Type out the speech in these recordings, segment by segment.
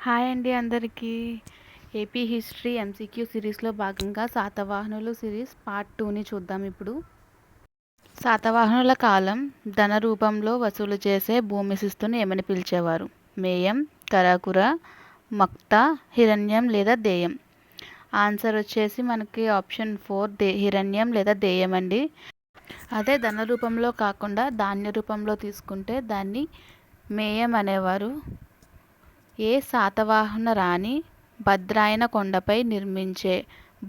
Hi అండి అందరికీ. AP history MCQ సిరీస్లో భాగంగా శాతవాహనులు సిరీస్ పార్ట్ 2ని చూద్దాం ఇప్పుడు. శాతవాహనుల కాలం ధన రూపంలో వసూలు చేసే భూమి శిస్తుని ఏమని పిలిచేవారు? మేయం, కరాకుర, మక్తా, హిరణ్యం లేదా దేయం. ఆన్సర్ వచ్చేసి మనకి ఆప్షన్ 4 హిరణ్యం లేదా దేయం అండి. అదే ధన రూపంలో కాకుండా ధాన్య రూపంలో తీసుకుంటే దాన్ని మేయం అనేవారు. ఏ శాతవాహన రాణి భద్రాయన కొండపై నిర్మించే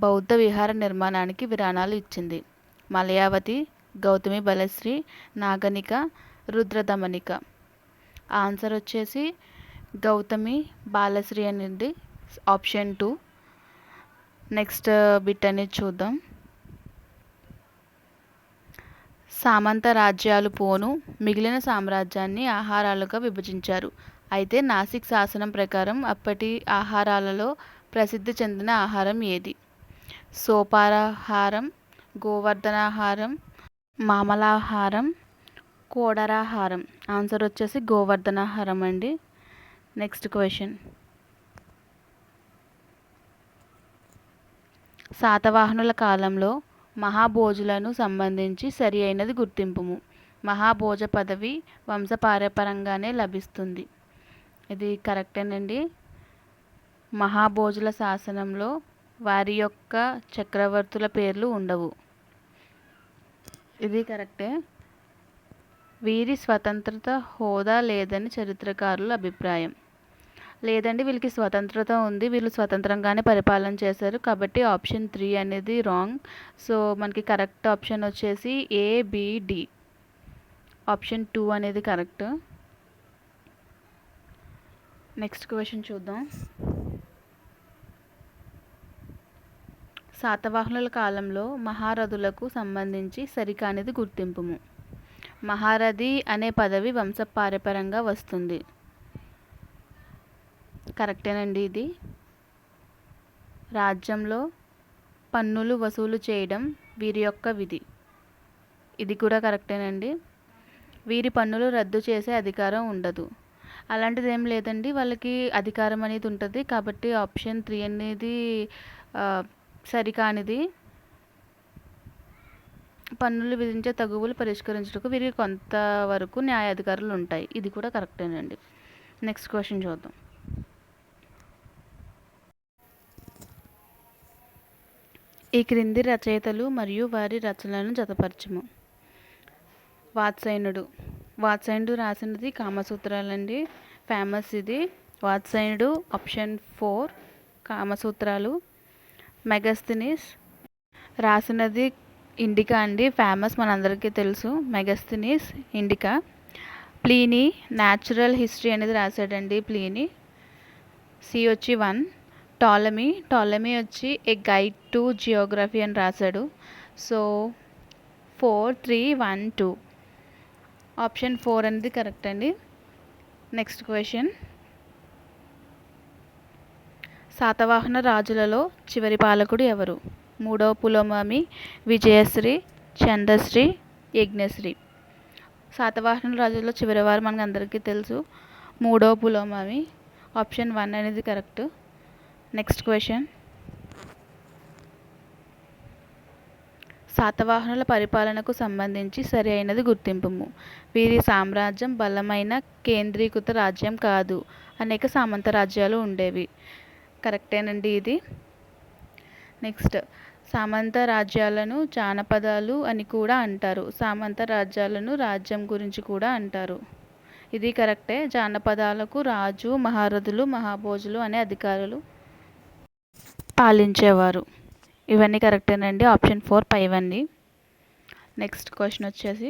బౌద్ధ విహార నిర్మాణానికి విరాళాలు ఇచ్చింది? మలయావతి, గౌతమి బలశ్రీ, నాగనిక, రుద్రదమనిక. ఆన్సర్ వచ్చేసి గౌతమి బాలశ్రీ అనేది ఆప్షన్ 2. నెక్స్ట్ బిట్ అనేది చూద్దాం. సామంత రాజ్యాలు పోను మిగిలిన సామ్రాజ్యాన్ని ఆహారాలుగా విభజించారు. అయితే నాసిక్ శాసనం ప్రకారం అప్పటి ఆహారాలలో ప్రసిద్ధి చెందిన ఆహారం ఏది? సోపారాహారం, గోవర్ధనాహారం, మామలాహారం, కోడరాహారం. ఆన్సర్ వచ్చేసి గోవర్ధనాహారం అండి. Next question. శాతవాహనుల కాలంలో మహాభోజులను సంబంధించి సరి అయినది గుర్తింపుము. మహాభోజ పదవి వంశపారంపర్యంగానే లభిస్తుంది. ఇది కరెక్టేనండి. మహాభోజుల శాసనంలో వారి యొక్క చక్రవర్తుల పేర్లు ఉండవు. ఇది కరెక్టే. వీరి స్వతంత్రత హోదా లేదని చరిత్రకారుల అభిప్రాయం. లేదండి, వీళ్ళకి స్వతంత్రత ఉంది, వీళ్ళు స్వతంత్రంగానే పరిపాలన చేశారు. కాబట్టి ఆప్షన్ 3 అనేది రాంగ్. సో మనకి కరెక్ట్ ఆప్షన్ వచ్చేసి ఏబిడి. ఆప్షన్ 2 అనేది కరెక్ట్. నెక్స్ట్ క్వశ్చన్ చూద్దాం. శాతవాహనుల కాలంలో మహారథులకు సంబంధించి సరికానిది గుర్తింపుము. మహారథి అనే పదవి వంశపారంపర్యంగా వస్తుంది. కరెక్టేనండి ఇది. రాజ్యంలో పన్నులు వసూలు చేయడం వీరి యొక్క విధి. ఇది కూడా కరెక్టేనండి. వీరి పన్నులు రద్దు చేసే అధికారం ఉండదు. అలాంటిది ఏం లేదండి, వాళ్ళకి అధికారం అనేది ఉంటుంది. కాబట్టి ఆప్షన్ 3 అనేది సరికానిది. పన్నులు విధించే తగువులు పరిష్కరించుటకు వీరికి కొంతవరకు న్యాయాధికారులు ఉంటాయి. ఇది కూడా కరెక్టేనండి. నెక్స్ట్ క్వశ్చన్ చూద్దాం. ఈ క్రింది రచయితలు మరియు వారి రచనలను జతపరచుము. వాత్స్యాయనుడు రాసినది కామసూత్రాలండి. ఫేమస్ ఇది. వాత్స్యాయనుడు ఆప్షన్ 4 కామసూత్రాలు. మెగస్థనీస్ రాసినది ఇండికా అండి. ఫేమస్, మనందరికీ తెలుసు Megasthenes indica. Pliny natural history అనేది రాశాడండి. ప్లీనీ. సి వచ్చి 1. టాలమీ వచ్చి ఏ గైడ్ టు జియోగ్రఫీ అని రాశాడు. సో 4, 3, 1, 2. ఆప్షన్ 4 అనేది కరెక్ట్ అండి. Next question. శాతవాహన రాజులలో చివరి పాలకుడు ఎవరు? 3వ పులోమావి, విజయశ్రీ, చంద్రశ్రీ, యజ్ఞశ్రీ. శాతవాహన రాజులలో చివరివారు మనకు అందరికీ తెలుసు, 3వ పులోమావి. ఆప్షన్ 1 అనేది కరెక్ట్. Next question. శాతవాహనుల పరిపాలనకు సంబంధించి సరి అయినది గుర్తింపుము. వీరి సామ్రాజ్యం బలమైన కేంద్రీకృత రాజ్యం కాదు, అనేక సామంత రాజ్యాలు ఉండేవి. కరెక్టేనండి ఇది. నెక్స్ట్. సామంత రాజ్యాలను జానపదాలు అని కూడా అంటారు. సామంత రాజ్యాలను రాజ్యం గురించి కూడా అంటారు. ఇది కరెక్టే. జానపదాలకు రాజు, మహారథులు, మహాభోజులు అనే అధికారులు పాలించేవారు. ఇవన్నీ కరెక్టేనండి. ఆప్షన్ 4 పైవన్నీ. నెక్స్ట్ క్వశ్చన్ వచ్చేసి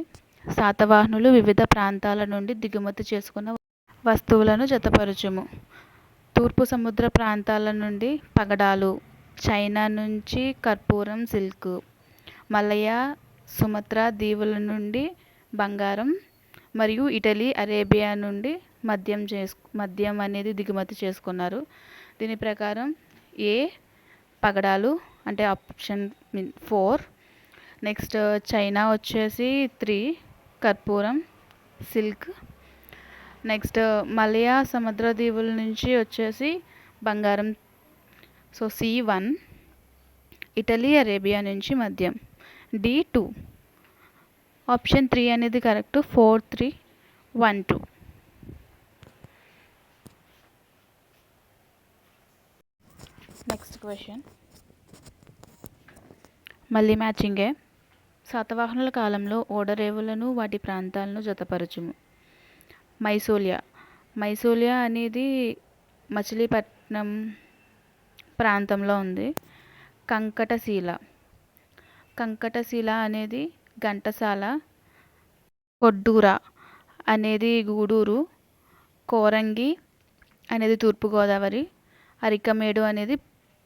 శాతవాహనులు వివిధ ప్రాంతాల నుండి దిగుమతి చేసుకున్న వస్తువులను జతపరచుము. తూర్పు సముద్ర ప్రాంతాల నుండి పగడాలు, చైనా నుంచి కర్పూరం, సిల్క్, మలయ, సుమత్రా దీవుల నుండి బంగారం, మరియు ఇటలీ, అరేబియా నుండి మద్యం అనేది దిగుమతి చేసుకున్నారు. దీని ప్రకారం ఏ పగడాలు అంటే ఆప్షన్ 4. నెక్స్ట్ చైనా వచ్చేసి 3, కర్పూరం, సిల్క్, నెక్స్ట్ మలయా సముద్ర దీవుల నుంచి వచ్చేసి బంగారం. So C1. ఇటలీ అరేబియా నుంచి మద్యం. D2. ఆప్షన్ 3 అనేది కరెక్ట్. 4, 3, 1, 2. నెక్స్ట్ క్వశ్చన్ మళ్ళీ మ్యాచింగే. శాతవాహనుల కాలంలో ఓడరేవులను వాటి ప్రాంతాలను జతపరచుము. మైసోలియా అనేది మచిలీపట్నం ప్రాంతంలో ఉంది. కంకటశీల అనేది ఘంటసాల. కొడ్డూర అనేది గూడూరు. కోరంగి అనేది తూర్పుగోదావరి. అరికమేడు అనేది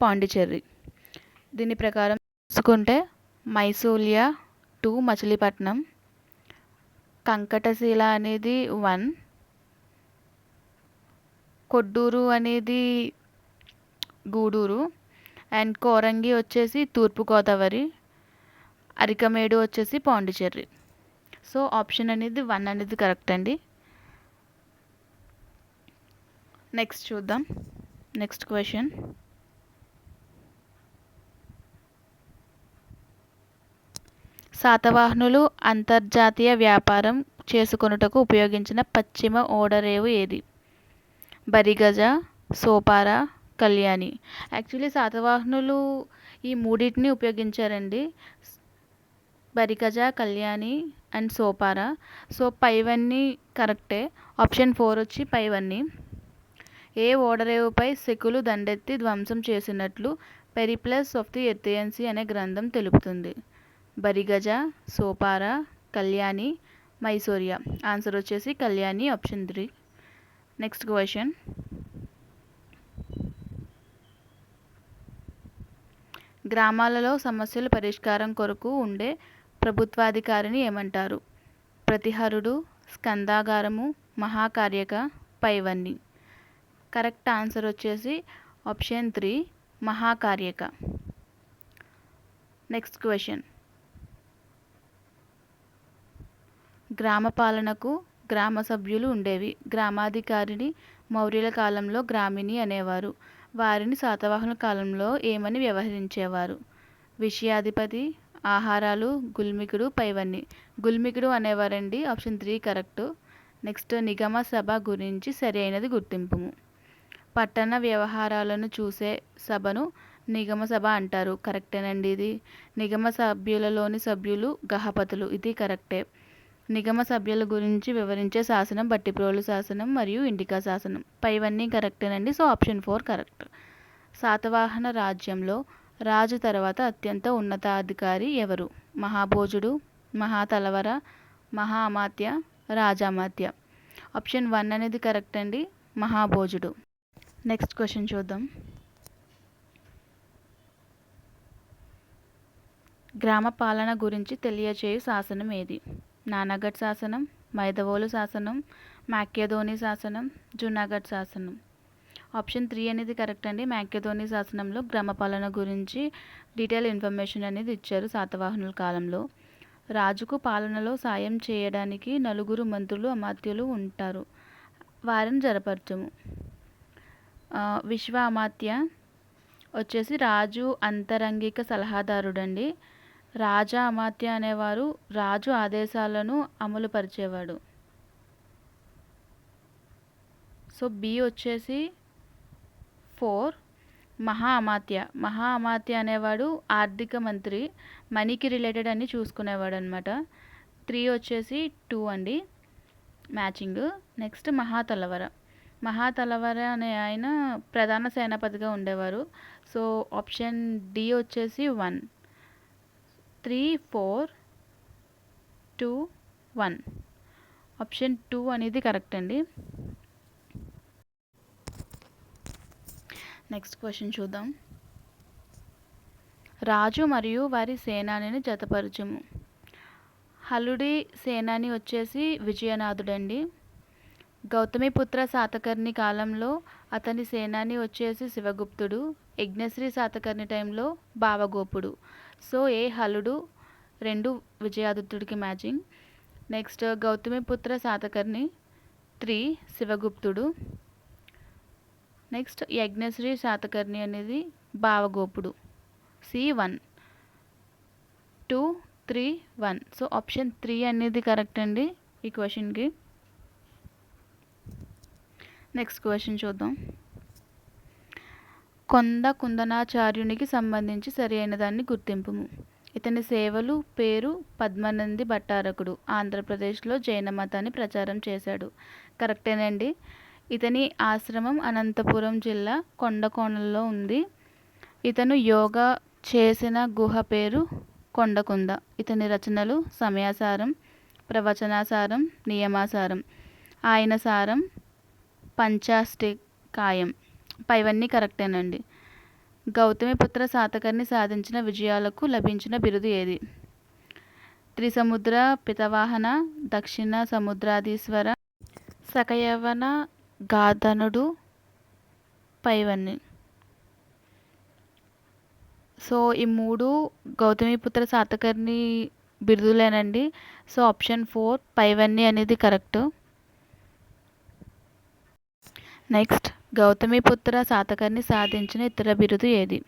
పాండిచ్చేరి. దీని ప్రకారం చూసుకుంటే మైసోలియా 2 మచిలీపట్నం, కంకటశీల అనేది 1, కొడ్డూరు అనేది గూడూరు, అండ్ కోరంగి వచ్చేసి తూర్పుగోదావరి, అరికమేడు వచ్చేసి పాండిచ్చేరి. సో ఆప్షన్ అనేది 1 అనేది కరెక్ట్ అండి. నెక్స్ట్ చూద్దాం. నెక్స్ట్ క్వశ్చన్ శాతవాహనులు అంతర్జాతీయ వ్యాపారం చేసుకొనుటకు ఉపయోగించిన పశ్చిమ ఓడరేవు ఏది? బరిగజ, సోపార, కళ్యాణి. యాక్చువల్లీ శాతవాహనులు ఈ మూడింటిని ఉపయోగించారండి. బరిగజ, కళ్యాణి అండ్ సోపార. సో పైవన్నీ కరెక్టే. ఆప్షన్ 4 వచ్చి పైవన్నీ. ఏ ఓడరేవుపై శకులు దండెత్తి ధ్వంసం చేసినట్లు పెరిప్లస్ ఆఫ్ ది ఎథియన్సీ అనే గ్రంథం తెలుపుతుంది? బరిగజ, సోపార, కళ్యాణి, మైసోరియా. ఆన్సర్ వచ్చేసి కళ్యాణి, ఆప్షన్ 3. నెక్స్ట్ క్వశ్చన్ గ్రామాలలో సమస్యల పరిష్కారం కొరకు ఉండే ప్రభుత్వాధికారిని ఏమంటారు? ప్రతిహరుడు, స్కందాగారము, మహాకార్యక, పైవన్నీ. కరెక్ట్ ఆన్సర్ వచ్చేసి ఆప్షన్ 3 మహాకార్యక. నెక్స్ట్ క్వశ్చన్ గ్రామ పాలనకు గ్రామ సభ్యులు ఉండేవి. గ్రామాధికారిని మౌర్యుల కాలంలో గ్రామిణి అనేవారు. వారిని శాతవాహనుల కాలంలో ఏమని వ్యవహరించేవారు? విషయాధిపతి, ఆహారాలు, గుల్మికుడు, పైవన్నీ. గుల్మికుడు అనేవారండి. Option 3 correct. నెక్స్ట్ నిగమ సభ గురించి సరి అయినది గుర్తింపుము. పట్టణ వ్యవహారాలను చూసే సభను నిగమ సభ అంటారు. కరెక్టేనండి ఇది. నిగమ సభ్యులలోని సభ్యులు గహపతులు. ఇది కరెక్టే. నిగమ సభ్యుల గురించి వివరించే శాసనం బట్టిప్రోలు శాసనం మరియు ఇండికా శాసనం. పైవన్నీ కరెక్టేనండి. So option 4 correct. శాతవాహన రాజ్యంలో రాజు తర్వాత అత్యంత ఉన్నతాధికారి ఎవరు? మహాభోజుడు, మహాతలవర, మహా అమాత్య, రాజామాత్య. ఆప్షన్ 1 అనేది కరెక్ట్ అండి. మహాభోజుడు. నెక్స్ట్ క్వశ్చన్ చూద్దాం. గ్రామ పాలన గురించి తెలియచేయు శాసనం ఏది? నానాగఢ్ శాసనం, మైదవోలు శాసనం, మాక్యధోని శాసనం, జునాగఢ్ శాసనం. ఆప్షన్ 3 అనేది కరెక్ట్ అండి. మాక్యధోని శాసనంలో గ్రామ పాలన గురించి డీటెయిల్ ఇన్ఫర్మేషన్ అనేది ఇచ్చారు శాతవాహనుల కాలంలో. రాజుకు పాలనలో సాయం చేయడానికి 4 మంత్రులు అమాత్యులు ఉంటారు. వారిని జరపరచము. విశ్వ అమాత్య వచ్చేసి రాజు అంతరంగిక సలహాదారుడండి. రాజా అమాత్య అనేవారు రాజు ఆదేశాలను అమలుపరిచేవాడు. సో బి వచ్చేసి 4. మహా అమాత్య అనేవాడు ఆర్థిక మంత్రి, మనీకి రిలేటెడ్ అన్ని చూసుకునేవాడు అనమాట. 3 వచ్చేసి 2 అండి మ్యాచింగ్. నెక్స్ట్ మహాతలవర అనే ఆయన ప్రధాన సేనాపతిగా ఉండేవారు. సో ఆప్షన్ డి వచ్చేసి 1. 3, 4, 2, 1. ఆప్షన్ 2 అనేది కరెక్ట్ అండి. నెక్స్ట్ క్వశ్చన్ చూద్దాం. రాజు మరియు వారి సేనానిని జతపరచుము. హలుడి సేనాని వచ్చేసి విజయనాథుడండి. గౌతమిపుత్ర శాతకర్ణి కాలంలో అతని సేనాని వచ్చేసి శివగుప్తుడు. యజ్ఞశ్రీ శాతకర్ణి టైంలో భావగోపుడు. సో ఏ హలుడు 2 విజయాదిత్యుడికి మ్యాచింగ్. నెక్స్ట్ గౌతమిపుత్ర శాతకర్ణి 3 శివగుప్తుడు. నెక్స్ట్ యజ్ఞశ్రీ శాతకర్ణి అనేది భావగోపుడు. C1 2 3 1. సో ఆప్షన్ 3 అనేది కరెక్ట్ అండి ఈ క్వశ్చన్కి. నెక్స్ట్ క్వశ్చన్ చూద్దాం. కుందనాచార్యునికి సంబంధించి సరి అయిన దాన్ని గుర్తింపుము. ఇతని సేవలు పేరు పద్మనంది భట్టారకుడు. ఆంధ్రప్రదేశ్లో జైన మతాన్ని ప్రచారం చేశాడు. కరెక్టేనండి. ఇతని ఆశ్రమం అనంతపురం జిల్లా కొండకోణంలో ఉంది. ఇతను యోగా చేసిన గుహ పేరు కొండకుంద. ఇతని రచనలు సమయాసారం, ప్రవచనాసారం, నియమాసారం, ఆయన సారం, పంచాష్టికాయం. పైవన్నీ కరెక్టేనండి. గౌతమిపుత్ర శాతకర్ణి సాధించిన విజయాలకు లభించిన బిరుదు ఏది? త్రిసముద్ర పితవాహన, దక్షిణ సముద్రాధీశ్వర, సకయవన గాధనుడు, పైవన్నీ. సో ఈ 3 గౌతమిపుత్ర శాతకర్ణి బిరుదులేనండి. సో ఆప్షన్ 4 పైవన్నీ అనేది కరెక్ట్. నెక్స్ట్ గౌతమిపుత్ర శాతకర్ణి సాధించిన ఇతర బిరుదు ఏది?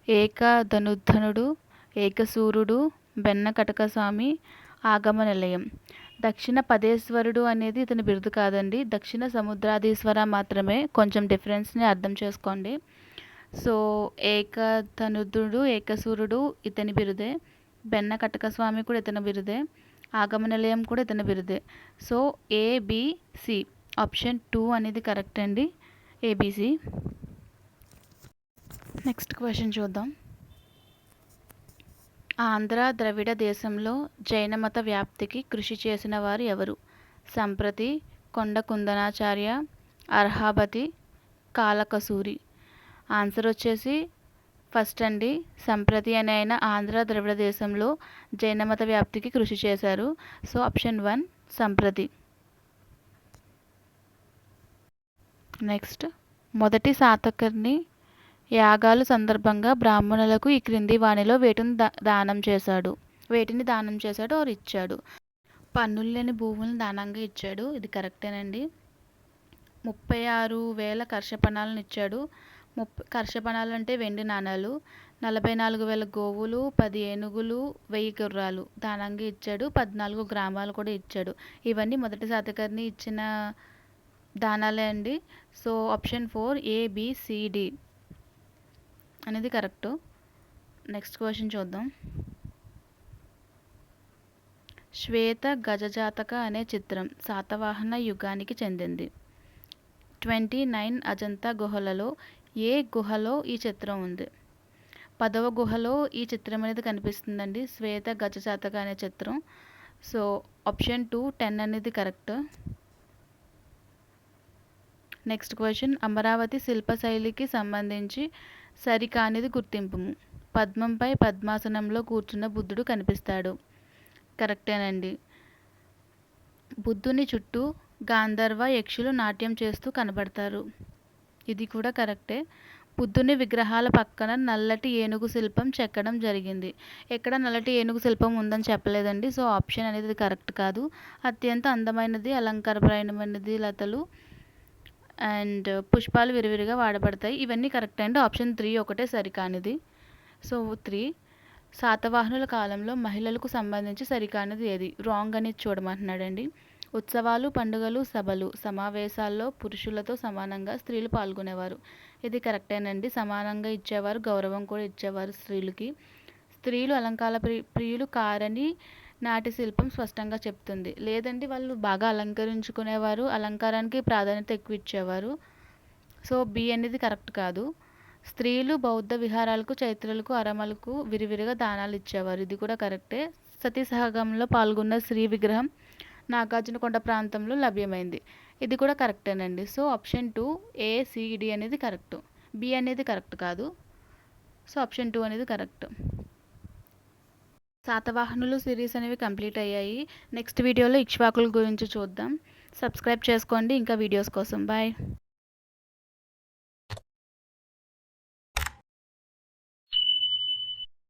ఏకధనుద్ధనుడు, ఏకసూరుడు, బెన్న కటకస్వామి, ఆగమ నిలయం. దక్షిణ పదేశ్వరుడు అనేది ఇతని బిరుదు కాదండి, దక్షిణ సముద్రాధీశ్వర మాత్రమే. కొంచెం డిఫరెన్స్ని అర్థం చేసుకోండి. సో ఏకధనుద్ధుడు, ఏకసూరుడు ఇతని బిరుదే, బెన్న కటకస్వామి కూడా ఇతని బిరుదే, ఆగమ నిలయం కూడా ఇతని బిరుదే. సో ABC ఆప్షన్ 2 అనేది కరెక్ట్ అండి, ABC. నెక్స్ట్ క్వశ్చన్ చూద్దాం. ఆంధ్ర ద్రవిడ దేశంలో జైన మత వ్యాప్తికి కృషి చేసిన వారు ఎవరు? సంప్రతి, కొండ కుందనాచార్య, అర్హాబతి, కాలకసూరి. ఆన్సర్ వచ్చేసి ఫస్ట్ అండి, సంప్రతి అనే ఆయన ఆంధ్ర ద్రవిడ దేశంలో జైన మత వ్యాప్తికి కృషి చేశారు. So option 1 Samprati. నెక్స్ట్ మొదటి శాతకర్ణి యాగాలు సందర్భంగా బ్రాహ్మణులకు ఈ క్రింది వానిలో వేటిని దానం చేశాడు ఆర్ ఇచ్చాడు? పన్నులు లేని భూములను దానంగా ఇచ్చాడు. ఇది కరెక్టేనండి. 36,000 కర్షపణాలను ఇచ్చాడు. కర్షపణాలు అంటే వెండి నాణాలు. 44,000 గోవులు, 10 ఏనుగులు, 1000 గుర్రాలు దానంగా ఇచ్చాడు. 14 గ్రామాలు కూడా ఇచ్చాడు. ఇవన్నీ మొదటి శాతకర్ణి ఇచ్చిన దానాలే అండి. సో ఆప్షన్ 4 ABCD అనేది కరెక్ట్. నెక్స్ట్ క్వశ్చన్ చూద్దాం. శ్వేత గజజాతక అనే చిత్రం శాతవాహన యుగానికి చెందింది. 29 అజంతా గుహలలో ఏ గుహలో ఈ చిత్రం ఉంది? 10వ గుహలో ఈ చిత్రం అనేది కనిపిస్తుందండి, శ్వేత గజజాతక అనే చిత్రం. సో ఆప్షన్ 2 10 అనేది కరెక్ట్. Next question. అమరావతి శిల్పశైలికి సంబంధించి సరికానిది గుర్తింపుము. పద్మంపై పద్మాసనంలో కూర్చున్న బుద్ధుడు కనిపిస్తాడు. కరెక్టేనండి. బుద్ధుని చుట్టూ గాంధర్వ యక్షులు నాట్యం చేస్తూ కనబడతారు. ఇది కూడా కరెక్టే. బుద్ధుని విగ్రహాల పక్కన నల్లటి ఏనుగు శిల్పం చెక్కడం జరిగింది. ఎక్కడ నల్లటి ఏనుగు శిల్పం ఉందని చెప్పలేదండి. సో ఆప్షన్ అనేది కరెక్ట్ కాదు. అత్యంత అందమైనది, అలంకారప్రాయమైనది లతలు అండ్ పుష్పాలు విరివిరిగా వాడబడతాయి. ఇవన్నీ కరెక్ట్ అండి. ఆప్షన్ 3 ఒకటే సరికానిది. సో 3 శాతవాహనుల కాలంలో మహిళలకు సంబంధించి సరికానిది ఏది? రాంగ్ అనేది చూడమంటున్నాడండి. ఉత్సవాలు, పండుగలు, సభలు, సమావేశాల్లో పురుషులతో సమానంగా స్త్రీలు పాల్గొనేవారు. ఇది కరెక్టేనండి. సమానంగా ఇచ్చేవారు, గౌరవం కూడా ఇచ్చేవారు స్త్రీలకి. స్త్రీలు అలంకార ప్రియులు కారని నాటి శిల్పం స్పష్టంగా చెప్తుంది. లేదండి, వాళ్ళు బాగా అలంకరించుకునేవారు, అలంకారానికి ప్రాధాన్యత ఎక్కువ ఇచ్చేవారు. సో B అనేది కరెక్ట్ కాదు. స్త్రీలు బౌద్ధ విహారాలకు, చైత్రాలకు, అరమలకు విరివిరిగా దానాలు ఇచ్చేవారు. ఇది కూడా కరెక్టే. సతీ సహగమనంలో పాల్గొన్న స్త్రీ విగ్రహం నాగార్జునకొండ ప్రాంతంలో లభ్యమైంది. ఇది కూడా కరెక్టేనండి. సో ఆప్షన్ 2 ACD అనేది కరెక్ట్. B అనేది కరెక్ట్ కాదు. సో ఆప్షన్ 2 అనేది కరెక్ట్. శాతవాహనులు సిరీస్ అనేవి కంప్లీట్ అయ్యాయి. నెక్స్ట్ వీడియోలో ఇక్ష్వాకుల గురించి చూద్దాం. సబ్స్క్రైబ్ చేసుకోండి ఇంకా వీడియోస్ కోసం. బాయ్.